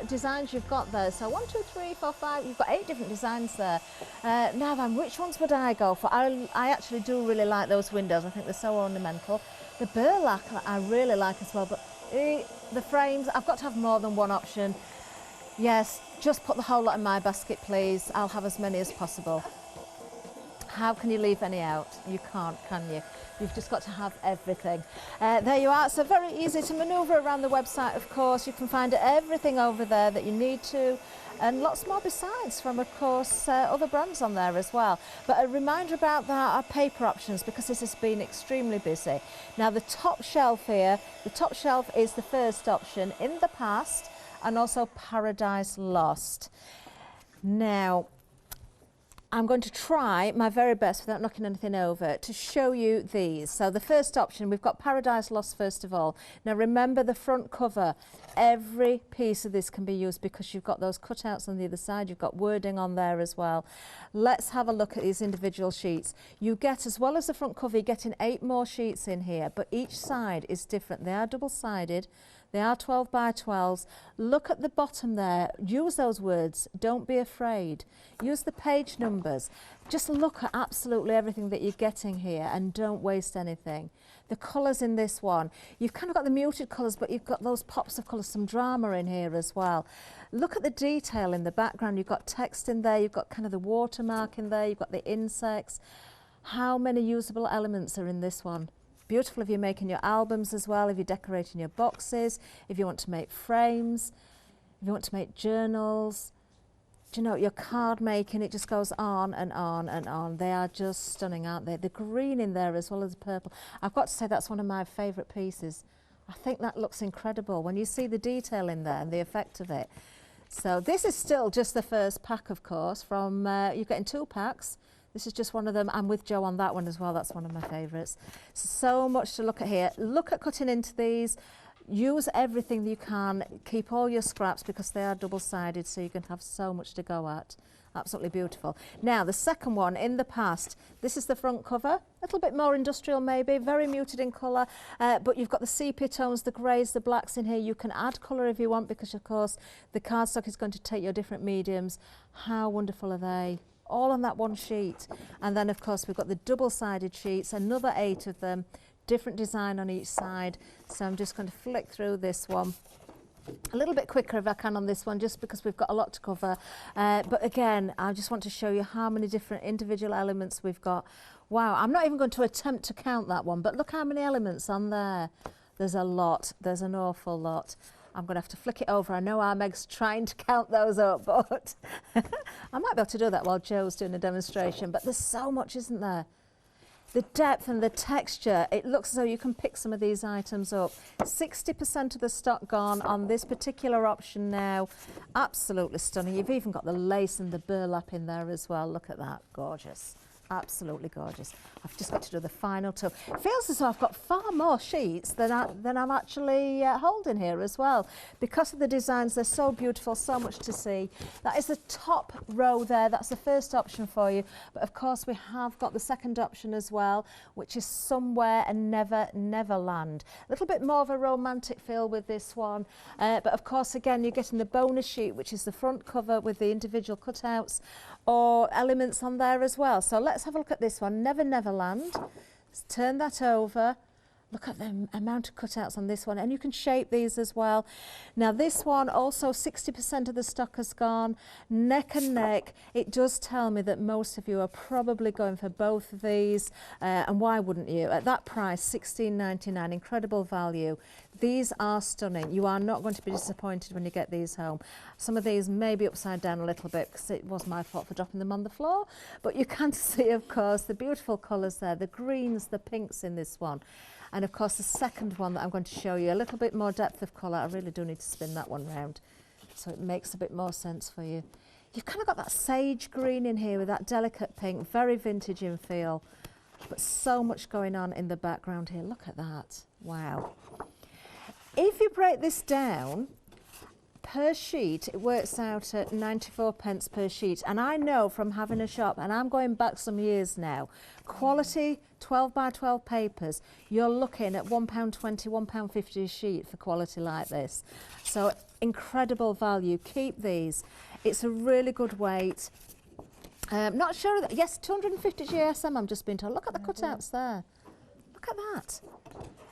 designs you've got there. So 1, 2, 3, 4, 5, you've got 8 different designs there. Now then, which ones would I go for? I actually do really like those windows. I think they're so ornamental. The burlap I really like as well, but the frames, I've got to have more than one option. Yes, just put the whole lot in my basket, please. I'll have as many as possible. How can you leave any out? You can't, can you? You've just got to have everything. There you are. So very easy to manoeuvre around the website, of course. You can find everything over there that you need to, and lots more besides from, of course, other brands on there as well. But a reminder about our paper options, because this has been extremely busy. Now, the top shelf here, the top shelf is the first option in the past, and also Paradise Lost. Now, I'm going to try my very best without knocking anything over to show you these. So the first option, we've got Paradise Lost first of all. Now remember the front cover. Every piece of this can be used because you've got those cutouts on the other side. You've got wording on there as well. Let's have a look at these individual sheets. You get, as well as the front cover, you're getting 8 more sheets in here, but each side is different. They are double-sided. They are 12 by 12s. Look at the bottom there. Use those words. Don't be afraid. Use the page numbers. Just look at absolutely everything that you're getting here and don't waste anything. The colours in this one, you've kind of got the muted colours, but you've got those pops of colour, some drama in here as well. Look at the detail in the background. You've got text in there. You've got kind of the watermark in there. You've got the insects. How many usable elements are in this one? Beautiful if you're making your albums as well, if you're decorating your boxes, if you want to make frames, if you want to make journals. Do you know, your card making, it just goes on and on and on. They are just stunning, aren't they? The green in there as well as the purple. I've got to say that's one of my favourite pieces. I think that looks incredible when you see the detail in there and the effect of it. So this is still just the first pack, of course, from, you're getting 2 packs. This is just one of them. I'm with Jo on that one as well. That's one of my favourites. So much to look at here. Look at cutting into these. Use everything that you can. Keep all your scraps because they are double-sided, so you can have so much to go at. Absolutely beautiful. Now, the second one, in the past, this is the front cover. A little bit more industrial maybe, very muted in colour, but you've got the sepia tones, the greys, the blacks in here. You can add colour if you want because, of course, the cardstock is going to take your different mediums. How wonderful are they? All on that one sheet. And then, of course, we've got the double-sided sheets, another 8 of them, different design on each side. So I'm just going to flick through this one a little bit quicker if I can on this one, just because we've got a lot to cover. But again, I just want to show you how many different individual elements we've got. Wow, I'm not even going to attempt to count that one, but look how many elements on there. There's a lot. There's an awful lot. I'm going to have to flick it over. I know our Meg's trying to count those up, but I might be able to do that while Jo's doing a demonstration. But there's so much, isn't there? The depth and the texture, it looks as though you can pick some of these items up. 60% of the stock gone on this particular option now. Absolutely stunning. You've even got the lace and the burlap in there as well. Look at that, gorgeous. Absolutely gorgeous. I've just got to do the final 2. It feels as though I've got far more sheets than I'm actually holding here as well. Because of the designs, they're so beautiful, so much to see. That is the top row there. That's the first option for you. But of course, we have got the second option as well, which is Somewhere and Never, Neverland. A little bit more of a romantic feel with this one. But of course, again, you're getting the bonus sheet, which is the front cover with the individual cutouts or elements on there as well. So let's have a look at this one, Never Neverland. Let's turn that over. Look at the amount of cutouts on this one, and you can shape these as well. Now this one also 60% of the stock has gone, neck and neck. It does tell me that most of you are probably going for both of these, and why wouldn't you? At that price, $16.99, incredible value. These are stunning. You are not going to be disappointed when you get these home. Some of these may be upside down a little bit because it was my fault for dropping them on the floor, but you can see, of course, the beautiful colours there, the greens, the pinks in this one. And of course the second one that I'm going to show you, a little bit more depth of colour. I really do need to spin that one round so it makes a bit more sense for you. You've kind of got that sage green in here with that delicate pink, very vintage in feel, but so much going on in the background here. Look at that. Wow. If you break this down per sheet, it works out at 94 pence per sheet. And I know from having a shop, and I'm going back some years now, quality 12 by 12 papers, you're looking at £1.20, £1.50 a sheet for quality like this. So incredible value. Keep these. It's a really good weight. Not sure that, yes, 250 GSM I'm just being told. Look at the cutouts there. Look at that.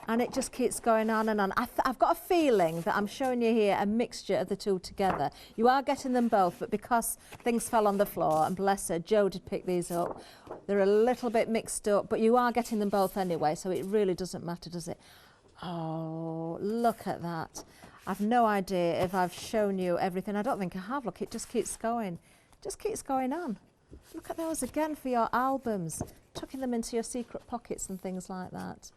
And it just keeps going on and on. I've got a feeling that I'm showing you here a mixture of the two together. You are getting them both, but because things fell on the floor, and bless her, Jo did pick these up, they're a little bit mixed up, but you are getting them both anyway, so it really doesn't matter, does it? Oh, look at that. I've no idea if I've shown you everything. I don't think I have. Look, it just keeps going. Just keeps going on. Look at those again for your albums, tucking them into your secret pockets and things like that.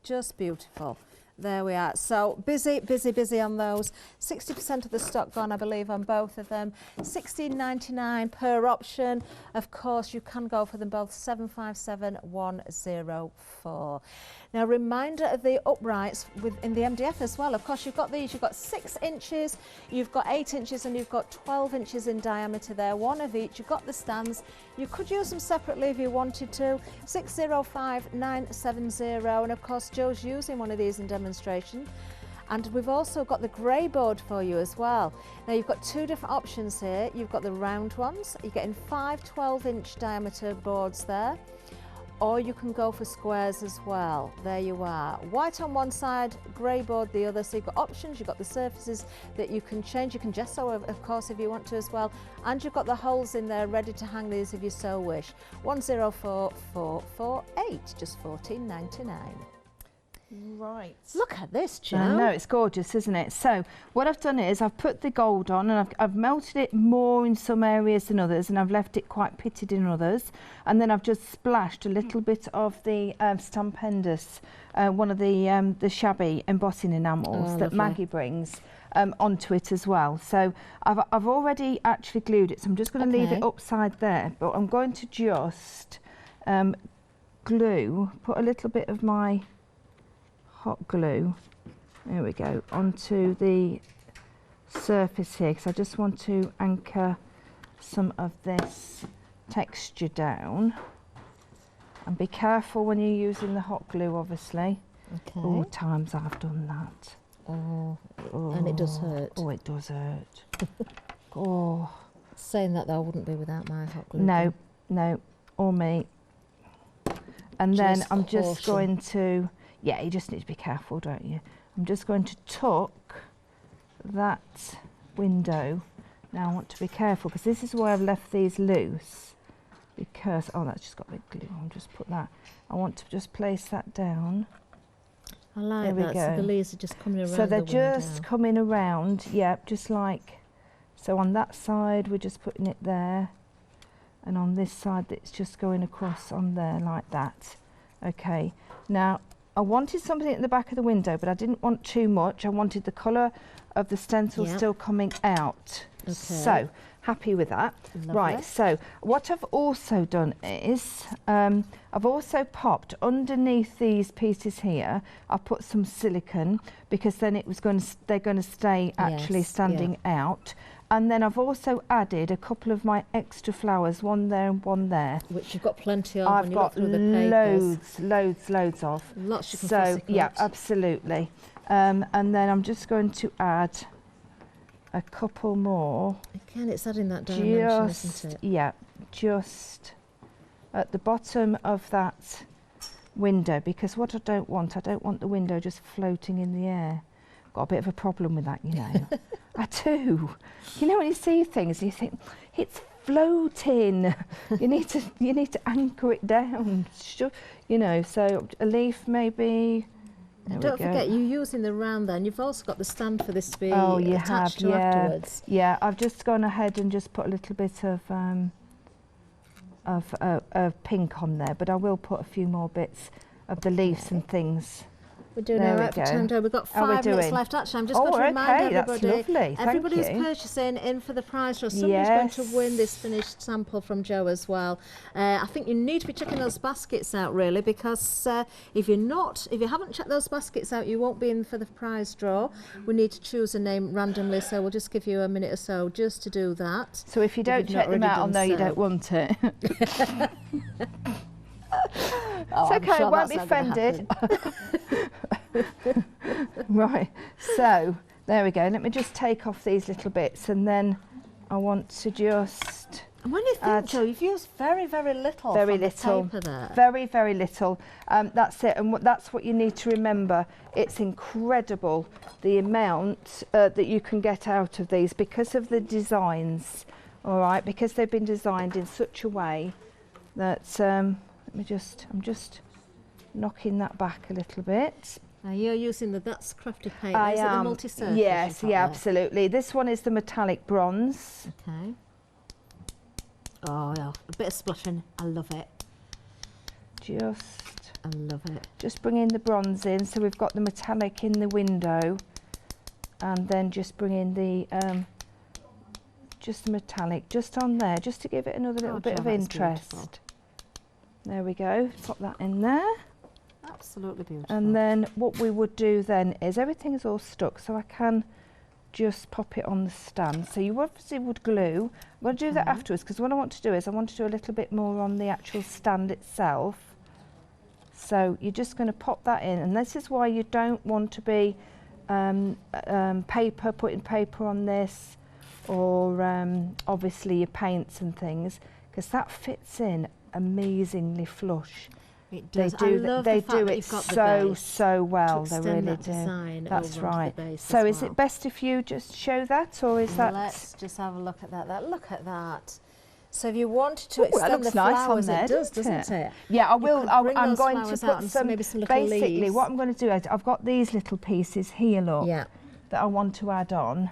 Just beautiful. There we are. So busy, busy, busy on those. 60% of the stock gone, I believe, on both of them. $16.99 per option. Of course, you can go for them both. 757104. Now, reminder of the uprights in the MDF as well. Of course, you've got these. You've got 6 inches, you've got 8 inches, and you've got 12 inches in diameter there. One of each. You've got the stands. You could use them separately if you wanted to. 605970. And of course, Jo's using one of these in demonstration. And we've also got the grey board for you as well. Now you've got 2 different options here. You've got the round ones. You're getting 5 12-inch diameter boards there. or you can go for squares as well. There you are. White on one side, grey board the other. So you've got options, you've got the surfaces that you can change. You can gesso, of course, if you want to as well. And you've got the holes in there ready to hang these if you so wish. 104448, just $14.99. Right. Look at this, Jo. I know, it's gorgeous, isn't it? So what I've done is I've put the gold on, and I've melted it more in some areas than others, and I've left it quite pitted in others. And then I've just splashed a little bit of the Stampendous, one of the shabby embossing enamels that Maggie brings onto it as well. So I've already actually glued it, so I'm just going to leave it upside there, but I'm going to just glue, put a little bit of my hot glue, there we go, onto the surface here, because I just want to anchor some of this texture down. And be careful when you're using the hot glue, obviously. Okay. All times I've done that. Oh, and it does hurt. Oh, it does hurt. Oh. Saying that though, I wouldn't be without my hot glue. No, no, or me. And then I'm just going to, yeah, you just need to be careful, don't you? I'm just going to tuck that window. Now I want to be careful, because this is why I've left these loose, because, oh, that's just got a bit glue. I'll just put that, I want to just place that down. I like that, so the leaves are just coming around. So they're just coming around, yeah, just like, so on that side we're just putting it there, and on this side it's just going across on there like that. Okay, now I wanted something at the back of the window, but I didn't want too much. I wanted the colour of the stencil still coming out. Okay. So, happy with that. Lovely. Right, so what I've also done is, I've also popped underneath these pieces here, I've put some silicone, because then it was going to, they're going to stay actually standing out. And then I've also added a couple of my extra flowers, one there and one there. Which you've got plenty of. I've got loads of. Lots you can possibly put. Yeah, absolutely. And then I'm just going to add a couple more. Again, it's adding that dimension, isn't it? Yeah, just at the bottom of that window, because what I don't want the window just floating in the air. Got a bit of a problem with that, you know. I do. You know, when you see things, you think it's floating. you need to anchor it down. You know, so a leaf maybe. Don't forget, you're using the round there, and you've also got the stand for this to be attached to afterwards. Yeah, I've just gone ahead and just put a little bit of pink on there, but I will put a few more bits of the leaves and things. We're doing all right for time, We've got 5 minutes left. Actually, I'm just going to remind everybody, everybody who's purchasing in for the prize draw, somebody's going to win this finished sample from Jo as well. I think you need to be checking those baskets out, really, because if you haven't checked those baskets out, you won't be in for the prize draw. We need to choose a name randomly, so we'll just give you a minute or so just to do that. So if you don't check them out, I'll know you don't want it. It's okay, I won't be offended. Right, so there we go. Let me just take off these little bits, and then I want to just. And when you think, Jo, you've used very, very little. Very little. The paper there. Very, very little. That's it, and that's what you need to remember. It's incredible the amount that you can get out of these because of the designs. All right, because they've been designed in such a way that. I'm just knocking that back a little bit. Now you're using that's crafted paint. Is it the multi-surface? Yes, yeah, absolutely. This one is the metallic bronze. Okay. Oh, yeah, a bit of splashing. I love it. I love it. Just bringing the bronze in, so we've got the metallic in the window, and then just bringing the metallic just on there, just to give it another little bit of interest. Beautiful. There we go, pop that in there. Absolutely beautiful. And then what we would do then is, everything is all stuck, so I can just pop it on the stand. So you obviously would glue. I'm going to do that afterwards, because what I want to do is I want to do a little bit more on the actual stand itself. So you're just going to pop that in, and this is why you don't want to be putting paper on this, or obviously your paints and things, because that fits in amazingly flush. It does. They do, I love they the fact do that it you've got the so, base so well. to They extend really that do. design That's over onto right. the base So as is well. it best if you just show that, or is that? Let's just have a look at that. Look at that. So if you wanted to Ooh, that extend the looks nice on flowers, there, it does, doesn't doesn't it? Yeah, I You will. could bring I'm those going to flowers put out and some. maybe some little Basically, leaves. what I'm going to do is I've got these little pieces here. Look, Yeah. that I want to add on.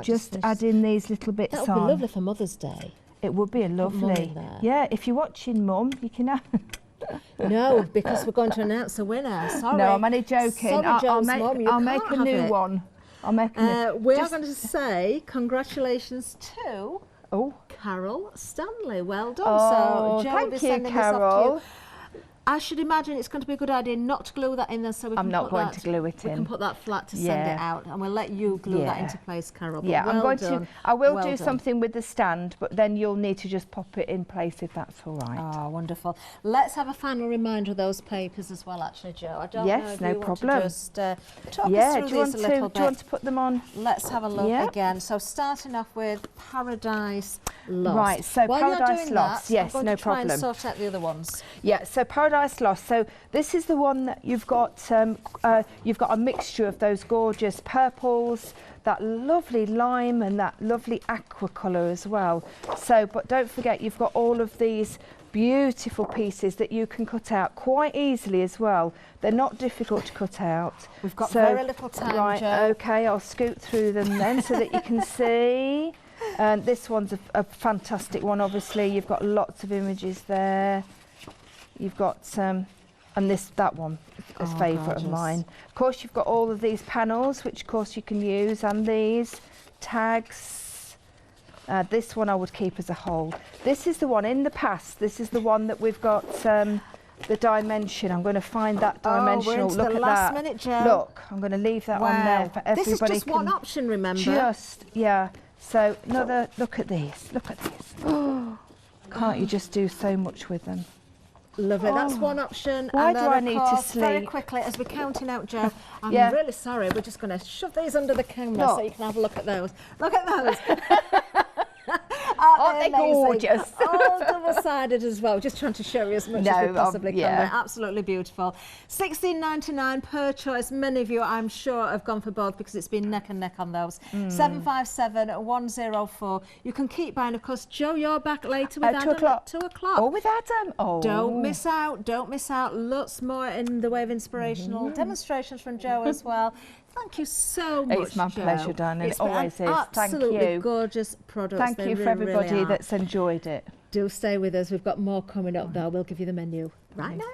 just Add in these little bits That on. would be lovely for Mother's Day. It would be a Mum lovely. in there. Yeah, if you're watching, Mum, you can have. No, because we're going to announce a winner. Sorry. No, I'm only joking. Sorry, I'll Joe's make, mum, you I'll make can't a have new it. one. I'll make a new. We are going to say congratulations to Oh, Carol Stanley. Well done. oh, So Joe will be thank you, sending this off to you. Carol. I should imagine it's going to be a good idea not to glue that in there, so we I'm can not put going that, to glue it we in. can put that flat to send Yeah. it out, and we'll let you glue that Yeah. into place, Carol. But Yeah, well I'm going done. to. I will Well do done. something with the stand, but then you'll need to just pop it in place if that's all right. Oh, wonderful. Let's have a final reminder of those papers as well, actually, Joe. I don't know Yes, if no you want problem. to just talk Yeah, us through do you want these to? a little Do you want bit. to put them on? Let's have a look Yeah. again. So starting off with Paradise Lost. Right, so While Paradise you're doing Lost, that, yes, I'm going no to try problem. and sort out the other ones. Yeah, so Paradise Lost. So this is the one that you've got a mixture of those gorgeous purples, that lovely lime and that lovely aqua colour as well. So, but don't forget you've got all of these beautiful pieces that you can cut out quite easily as well. They're not difficult to cut out. We've got very little time, Right, Joe. okay, I'll scoot through them then so that you can see. And this one's a fantastic one, obviously. You've got lots of images there. You've got and that one is Oh, favourite gorgeous. of mine. Of course, you've got all of these panels, which of course you can use, and these tags. This one I would keep as a whole. This is the one in the past. This is the one that we've got the dimension. I'm going to find that dimensional. We're into Look the at last that. minute, Joe. Look, I'm going to leave that on there for everybody. This is just one option, remember? Yeah. So another look at these. Look at these. Oh, can't you just do so much with them? Lovely, that's one option. Why and then do I of need to course, very sleep? quickly, as we're counting out, Joe, I'm Yeah. really sorry, we're just going to shove these under the camera so Look. you can have a look at those. Look at those. Aren't they amazing? gorgeous? All double-sided as well. Just trying to show you as much as we possibly can. yeah. They're absolutely beautiful. $16.99 per choice. Many of you, I'm sure, have gone for both because it's been neck and neck on those. 757-104. You can keep buying, of course. Joe, you're back later with At Adam 2 o'clock. at 2 o'clock. Oh, with Adam. Oh, Don't miss out. Don't miss out. Lots more in the way of inspirational demonstrations from Joe as well. Thank you so much, It's my Joe. pleasure, darling. It's It always been is. an Thank absolutely you. gorgeous products. Thank They you for really, really everybody are. that's enjoyed it. Do stay with us. We've got more coming up, though. We'll give you the menu right now.